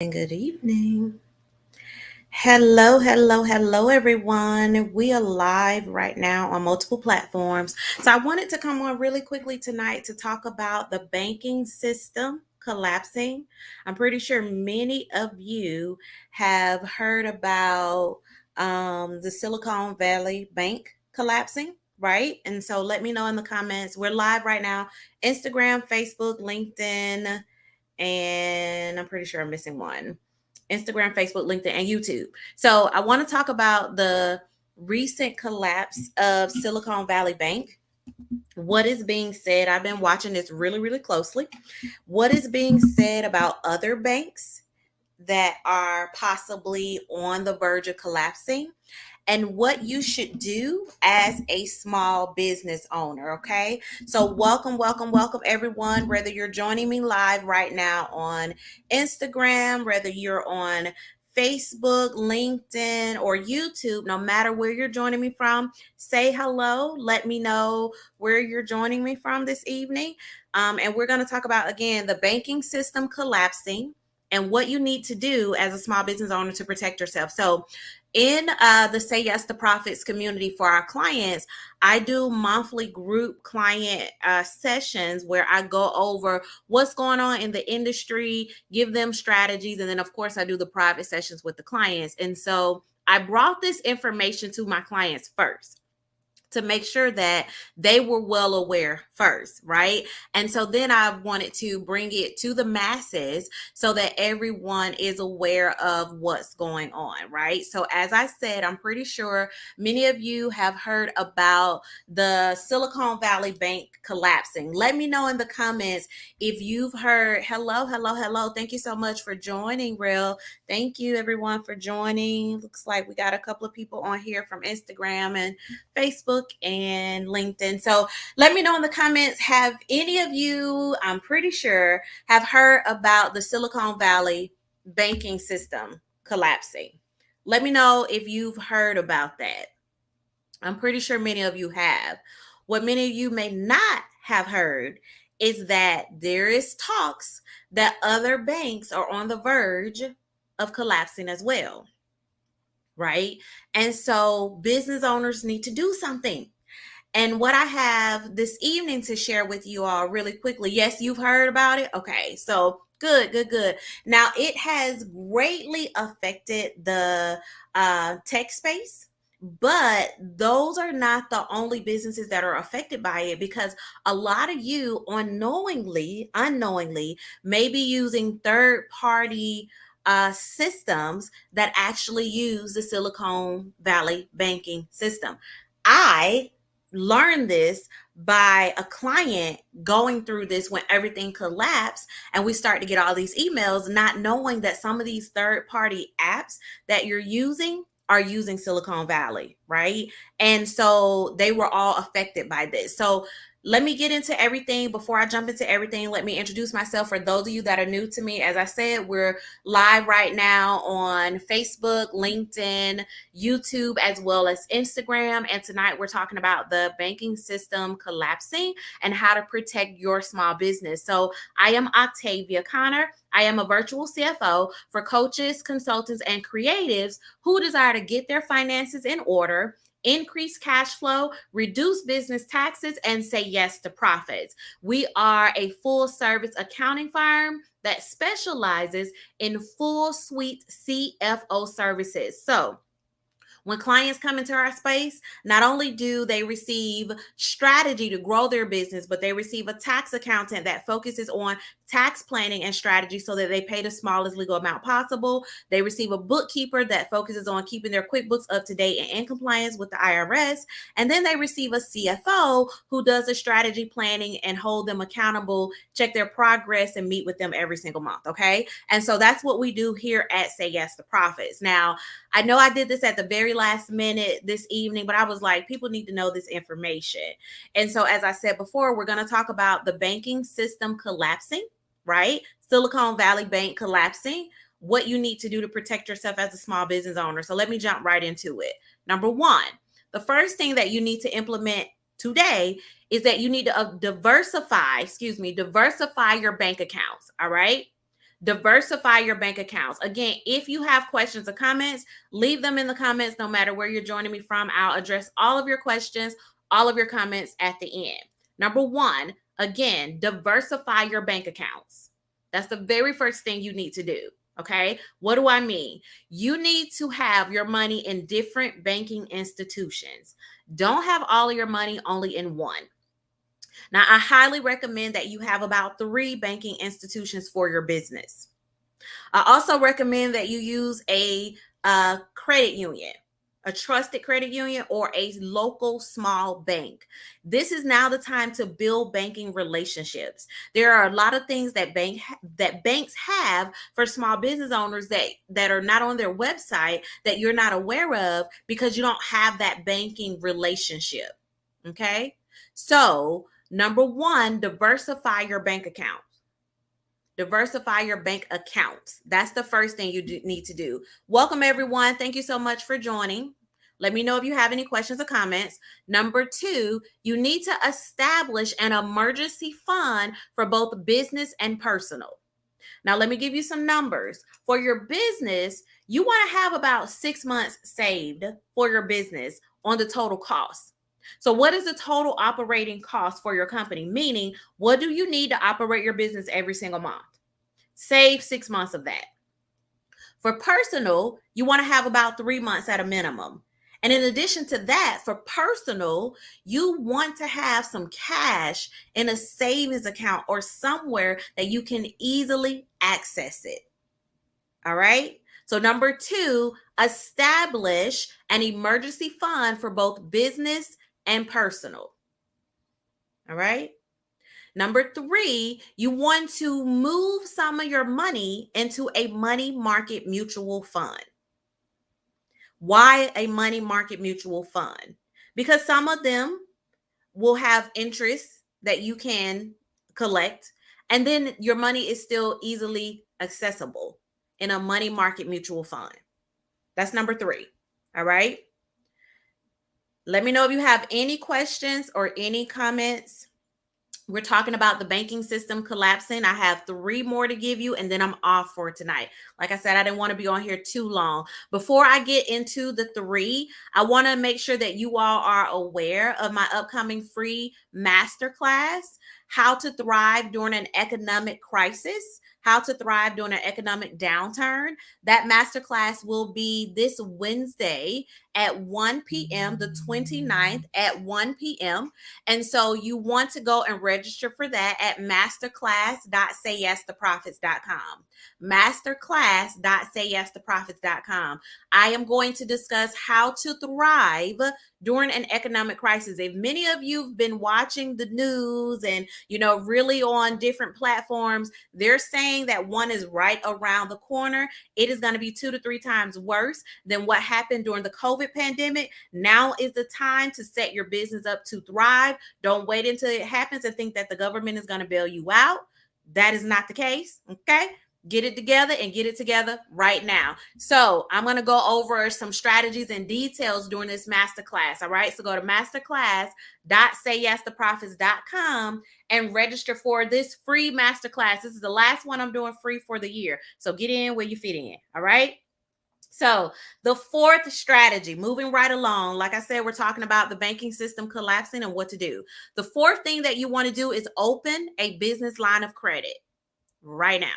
And good evening. Hello, everyone. We are live right now on multiple platforms. So, I wanted to come on really quickly tonight to talk about the banking system collapsing. I'm pretty sure many of you have heard about the Silicon Valley Bank collapsing, right? And so, let me know in the comments. We're live right now: Instagram, Facebook, LinkedIn, and I'm pretty sure I'm missing one. Instagram, Facebook, LinkedIn, and YouTube. So I want to talk about the recent collapse of Silicon Valley Bank. What is being said? I've been watching this really closely. What is being said about other banks that are possibly on the verge of collapsing? And what you should do as a small business owner. Okay. So, welcome, everyone. Whether you're joining me live right now on Instagram, whether you're on Facebook, LinkedIn, or YouTube, no matter where you're joining me from, say hello. Let me know where you're joining me from this evening. And we're going to talk about, again, the banking system collapsing and what you need to do as a small business owner to protect yourself. So, in the Say Yes to Profits community for our clients, I do monthly group client sessions where I go over what's going on in the industry, give them strategies, and then, of course, I do the private sessions with the clients. And so I brought this information to my clients first to make sure that they were well aware first, right? And so then I wanted to bring it to the masses so that everyone is aware of what's going on, right? So as I said, I'm pretty sure many of you have heard about the Silicon Valley Bank collapsing. Let me know in the comments if you've heard. Hello. Thank you so much for joining, Real. Thank you everyone for joining. Looks like we got a couple of people on here from Instagram and Facebook and LinkedIn. So let me know in the comments, have any of you, I'm pretty sure, have heard about the Silicon Valley banking system collapsing? Let me know if you've heard about that. I'm pretty sure many of you have. What many of you may not have heard is that there is talks that other banks are on the verge of collapsing as well, right? And so business owners need to do something. And what I have this evening to share with you all really quickly. Yes, you've heard about it. Okay, so good. Now, it has greatly affected the tech space, but those are not the only businesses that are affected by it, because a lot of you unknowingly may be using third party systems that actually use the Silicon Valley banking system. I learned this by a client going through this when everything collapsed and we start to get all these emails, not knowing that some of these third party apps that you're using are using Silicon Valley, right? And so they were all affected by this. So let me get into everything. Before I jump into everything, let me introduce myself for those of you that are new to me. As I said, we're live right now on Facebook, LinkedIn, YouTube, as well as Instagram. And tonight we're talking about the banking system collapsing and how to protect your small business. So I am Octavia Connor. I am a virtual CFO for coaches, consultants, and creatives who desire to get their finances in order, increase cash flow, reduce business taxes, and say yes to profits. We are a full service accounting firm that specializes in full suite CFO services. So, when clients come into our space, not only do they receive strategy to grow their business, but they receive a tax accountant that focuses on tax planning and strategy so that they pay the smallest legal amount possible. They receive a bookkeeper that focuses on keeping their QuickBooks up to date and in compliance with the IRS. And then they receive a CFO who does the strategy planning and hold them accountable, check their progress, and meet with them every single month. Okay. And so that's what we do here at Say Yes to Profits. Now, I know I did this at the very last minute this evening, but I was like, people need to know this information. And so, as I said before, we're going to talk about the banking system collapsing, right? Silicon Valley Bank collapsing, what you need to do to protect yourself as a small business owner. So, let me jump right into it. Number one, the first thing that you need to implement today is that you need to diversify your bank accounts. All right. Diversify your bank accounts. Again, if you have questions or comments, leave them in the comments no matter where you're joining me from. I'll address all of your questions, all of your comments at the end. Number one, again, diversify your bank accounts. That's the very first thing you need to do. Okay. What do I mean? You need to have your money in different banking institutions. Don't have all of your money only in one. Now, I highly recommend that you have about 3 banking institutions for your business. I also recommend that you use a credit union, a trusted credit union, or a local small bank. This is now the time to build banking relationships. There are a lot of things that banks have for small business owners that are not on their website that you're not aware of because you don't have that banking relationship. Okay? So, number one, diversify your bank account. Diversify your bank accounts. That's the first thing you need to do. Welcome, everyone. Thank you so much for joining. Let me know if you have any questions or comments. Number two, you need to establish an emergency fund for both business and personal. Now, let me give you some numbers. For your business, you want to have about 6 months saved for your business on the total cost. So what is the total operating cost for your company? Meaning, what do you need to operate your business every single month? Save 6 months of that. For personal, you want to have about 3 months at a minimum. And in addition to that, for personal, you want to have some cash in a savings account or somewhere that you can easily access it. All right. So number two, establish an emergency fund for both business and personal. All right. Number three, you want to move some of your money into a money market mutual fund. Why a money market mutual fund? Because some of them will have interest that you can collect, and then your money is still easily accessible in a money market mutual fund. That's number three. All right. Let me know if you have any questions or any comments. We're talking about the banking system collapsing. I have 3 more to give you, and then I'm off for tonight. Like I said, I didn't want to be on here too long. Before I get into the 3, I want to make sure that you all are aware of my upcoming free masterclass, How to Thrive During an Economic Crisis, How to Thrive During an Economic Downturn. That masterclass will be this Wednesday at 1 p.m., the 29th at 1 p.m. And so you want to go and register for that at masterclass.sayyestheprofits.com. Masterclass.sayyestheprofits.com. I am going to discuss how to thrive during an economic crisis. If many of you've been watching the news and, really on different platforms, they're saying that one is right around the corner. It is going to be 2 to 3 times worse than what happened during the COVID pandemic. Now is the time to set your business up to thrive. Don't wait until it happens and think that the government is going to bail you out. That is not the case. Okay. Get it together and get it together right now. So I'm going to go over some strategies and details during this masterclass. All right. So go to masterclass.sayyestheprofits.com and register for this free masterclass. This is the last one I'm doing free for the year. So get in where you fit in. All right. So the 4th strategy, moving right along, like I said, we're talking about the banking system collapsing and what to do. The 4th thing that you want to do is open a business line of credit right now.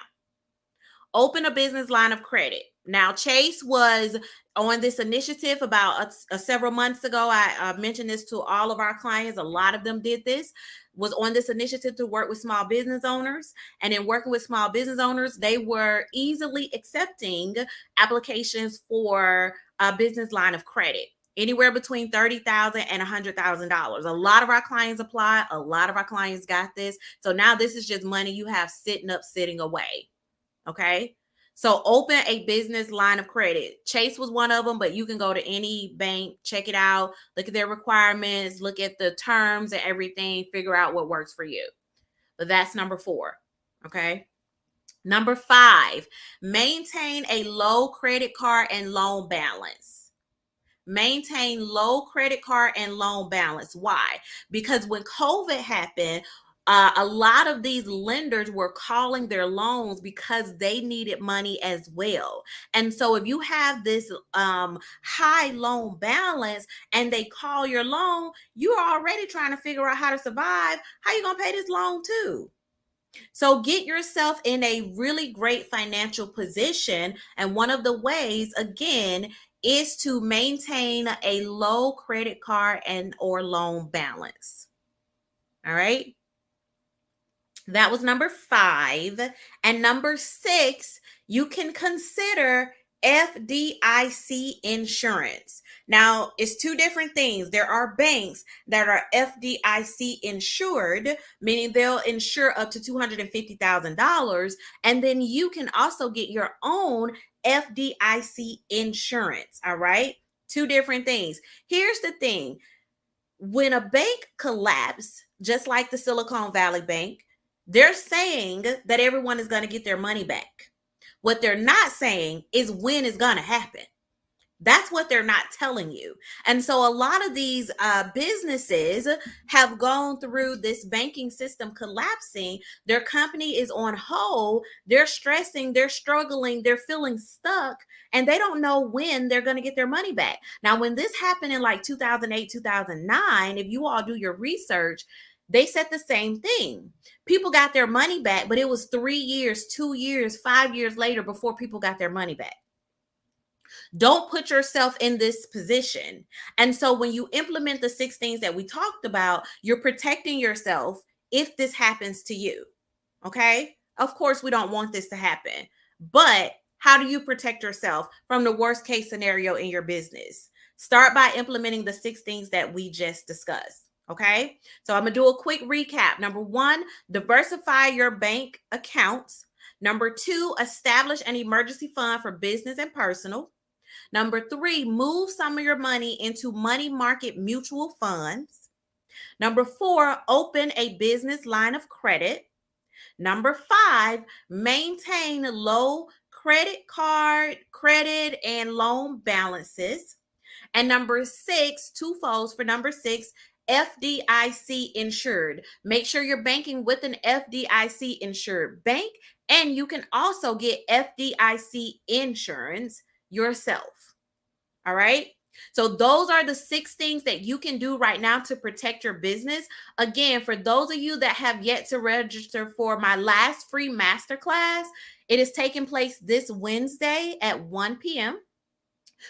Open a business line of credit. Now, Chase was on this initiative about several months ago. I mentioned this to all of our clients. A lot of them did this, was on this initiative to work with small business owners. And in working with small business owners, they were easily accepting applications for a business line of credit, anywhere between $30,000 and $100,000. A lot of our clients apply. A lot of our clients got this. So now this is just money you have sitting away. Okay. So open a business line of credit. Chase was one of them, but you can go to any bank, check it out, look at their requirements, look at the terms and everything, figure out what works for you. But that's number 4. Okay. Number 5, maintain a low credit card and loan balance. Maintain low credit card and loan balance. Why? Because when COVID happened, A lot of these lenders were calling their loans because they needed money as well. And so if you have this high loan balance and they call your loan, you're already trying to figure out how to survive. How you going to pay this loan too? So get yourself in a really great financial position. And one of the ways, again, is to maintain a low credit card and or loan balance. All right. That was number 5. And number 6, you can consider FDIC insurance. Now, it's two different things. There are banks that are FDIC insured, meaning they'll insure up to $250,000. And then you can also get your own FDIC insurance. All right. Two different things. Here's the thing. When a bank collapses, just like the Silicon Valley Bank, they're saying that everyone is going to get their money back. What they're not saying is when it's going to happen. That's what they're not telling you. And so a lot of these businesses have gone through this banking system collapsing. Their company is on hold. They're stressing, they're struggling, they're feeling stuck, and they don't know when they're going to get their money back. Now, when this happened in like 2008, 2009, if you all do your research, they said the same thing. People got their money back, but it was 3 years, 2 years, 5 years later before people got their money back. Don't put yourself in this position. And so when you implement the 6 things that we talked about, you're protecting yourself if this happens to you. Okay? Of course, we don't want this to happen. But how do you protect yourself from the worst case scenario in your business? Start by implementing the 6 things that we just discussed. Okay? So I'm going to do a quick recap. Number 1, diversify your bank accounts. Number 2, establish an emergency fund for business and personal. Number 3, move some of your money into money market mutual funds. Number 4, open a business line of credit. Number 5, maintain low credit card, credit, and loan balances. And number 6, twofolds for number 6, FDIC insured. Make sure you're banking with an FDIC insured bank, and you can also get FDIC insurance yourself. All right. So those are the 6 things that you can do right now to protect your business. Again, for those of you that have yet to register for my last free masterclass, it is taking place this Wednesday at 1 p.m.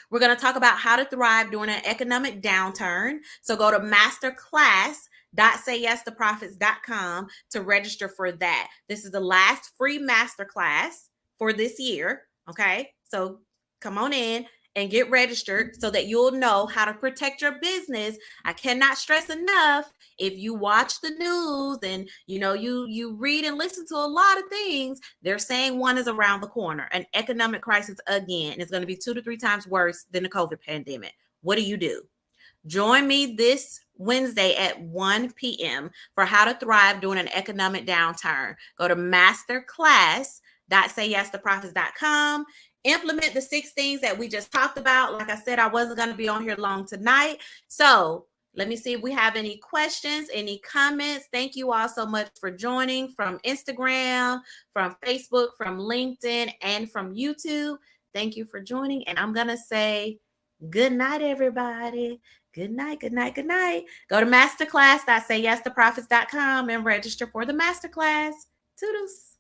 We're going to talk about how to thrive during an economic downturn. So go to masterclass.sayyestheprofits.com to register for that. This is the last free masterclass for this year. Okay. So come on in and get registered so that you'll know how to protect your business. I cannot stress enough, if you watch the news and you read and listen to a lot of things, they're saying one is around the corner, an economic crisis again. It's going to be 2 to 3 times worse than the COVID pandemic. What do? Join me this Wednesday at 1 p.m. for how to thrive during an economic downturn. Go to masterclass.sayyestheprofits.com. Implement the 6 things that we just talked about. Like I said, I wasn't going to be on here long tonight. So let me see if we have any questions, any comments. Thank you all so much for joining from Instagram, from Facebook, from LinkedIn, and from YouTube. Thank you for joining. And I'm going to say good night, everybody. Good night, good night, good night. Go to masterclass.sayyestheprofits.com and register for the masterclass. Toodles.